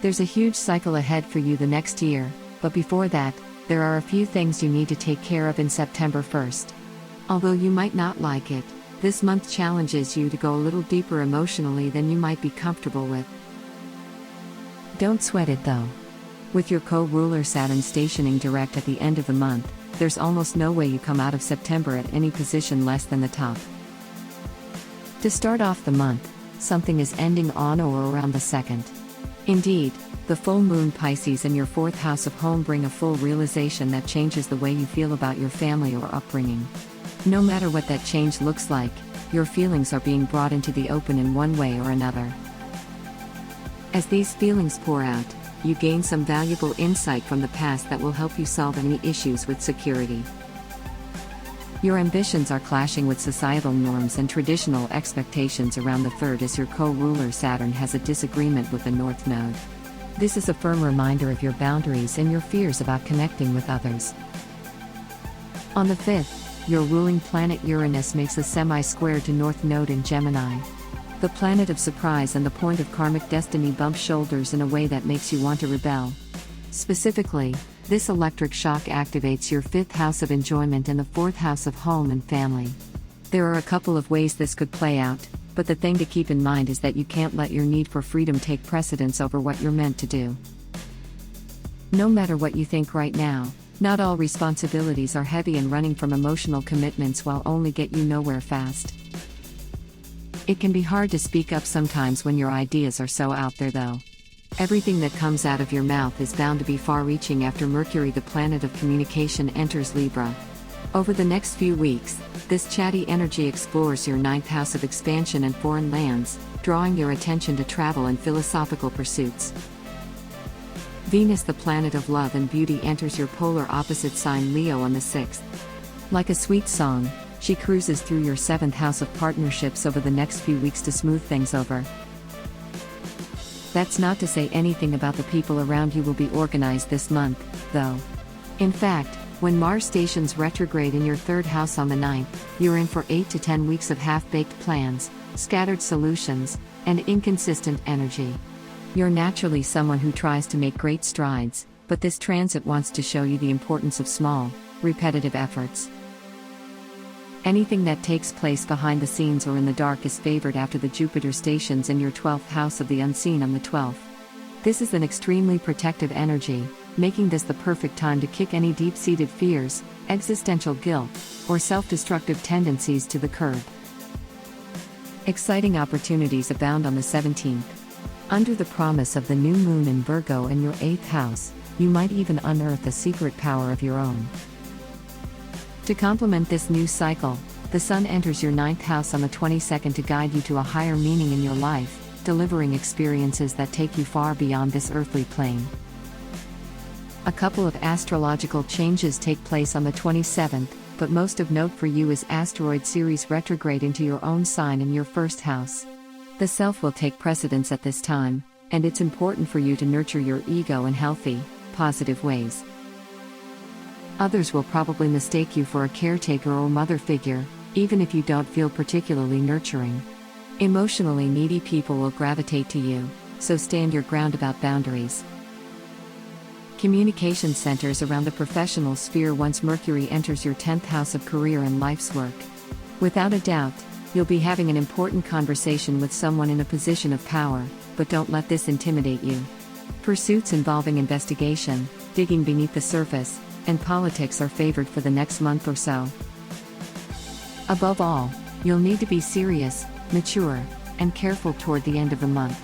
There's a huge cycle ahead for you the next year, but before that, there are a few things you need to take care of in September 1st. Although you might not like it, this month challenges you to go a little deeper emotionally than you might be comfortable with. Don't sweat it though. With your co-ruler Saturn stationing direct at the end of the month, there's almost no way you come out of September at any position less than the top. To start off the month, something is ending on or around the 2nd. Indeed, the full moon Pisces in your 4th house of home bring a full realization that changes the way you feel about your family or upbringing. No matter what that change looks like, your feelings are being brought into the open in one way or another. As these feelings pour out, you gain some valuable insight from the past that will help you solve any issues with security. Your ambitions are clashing with societal norms and traditional expectations around the 3rd as your co-ruler Saturn has a disagreement with the North Node. This is a firm reminder of your boundaries and your fears about connecting with others. On the 5th, your ruling planet Uranus makes a semi-square to North Node in Gemini. The planet of surprise and the point of karmic destiny bump shoulders in a way that makes you want to rebel. Specifically, this electric shock activates your 5th house of enjoyment and the 4th house of home and family. There are a couple of ways this could play out, but the thing to keep in mind is that you can't let your need for freedom take precedence over what you're meant to do. No matter what you think right now, not all responsibilities are heavy, and running from emotional commitments will only get you nowhere fast. It can be hard to speak up sometimes when your ideas are so out there though. Everything that comes out of your mouth is bound to be far-reaching after Mercury, the planet of communication, enters Libra. Over the next few weeks, this chatty energy explores your 9th house of expansion and foreign lands, drawing your attention to travel and philosophical pursuits. Venus, the planet of love and beauty, enters your polar opposite sign Leo on the 6th. Like a sweet song, she cruises through your 7th house of partnerships over the next few weeks to smooth things over. That's not to say anything about the people around you will be organized this month, though. In fact, when Mars stations retrograde in your 3rd house on the 9th, you're in for 8 to 10 weeks of half-baked plans, scattered solutions, and inconsistent energy. You're naturally someone who tries to make great strides, but this transit wants to show you the importance of small, repetitive efforts. Anything that takes place behind the scenes or in the dark is favored after the Jupiter stations in your 12th house of the unseen on the 12th. This is an extremely protective energy, making this the perfect time to kick any deep-seated fears, existential guilt, or self-destructive tendencies to the curb. Exciting opportunities abound on the 17th. Under the promise of the new moon in Virgo in your 8th house, you might even unearth a secret power of your own. To complement this new cycle, the Sun enters your 9th house on the 22nd to guide you to a higher meaning in your life, delivering experiences that take you far beyond this earthly plane. A couple of astrological changes take place on the 27th, but most of note for you is asteroid Ceres retrograde into your own sign in your 1st house. The self will take precedence at this time, and it's important for you to nurture your ego in healthy, positive ways. Others will probably mistake you for a caretaker or mother figure, even if you don't feel particularly nurturing. Emotionally needy people will gravitate to you, so stand your ground about boundaries. Communication centers around the professional sphere once Mercury enters your 10th house of career and life's work. Without a doubt, you'll be having an important conversation with someone in a position of power, but don't let this intimidate you. Pursuits involving investigation, digging beneath the surface, and politics are favored for the next month or so. Above all, you'll need to be serious, mature, and careful toward the end of the month.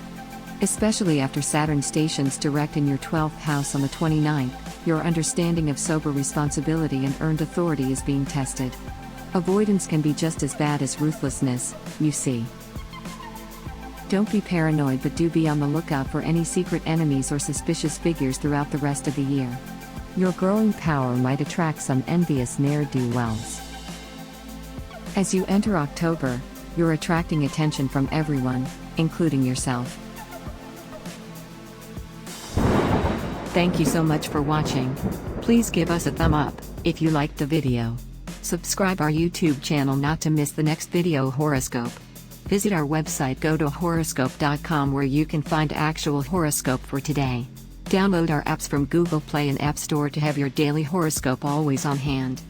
Especially after Saturn stations direct in your 12th house on the 29th, your understanding of sober responsibility and earned authority is being tested. Avoidance can be just as bad as ruthlessness, you see. Don't be paranoid, but do be on the lookout for any secret enemies or suspicious figures throughout the rest of the year. Your growing power might attract some envious ne'er-do-wells. As you enter October, you're attracting attention from everyone, including yourself. Thank you so much for watching. Please give us a thumb up if you liked the video. Subscribe our YouTube channel not to miss the next video horoscope. Visit our website GoToHoroscope.com where you can find actual horoscope for today. Download our apps from Google Play and App Store to have your daily horoscope always on hand.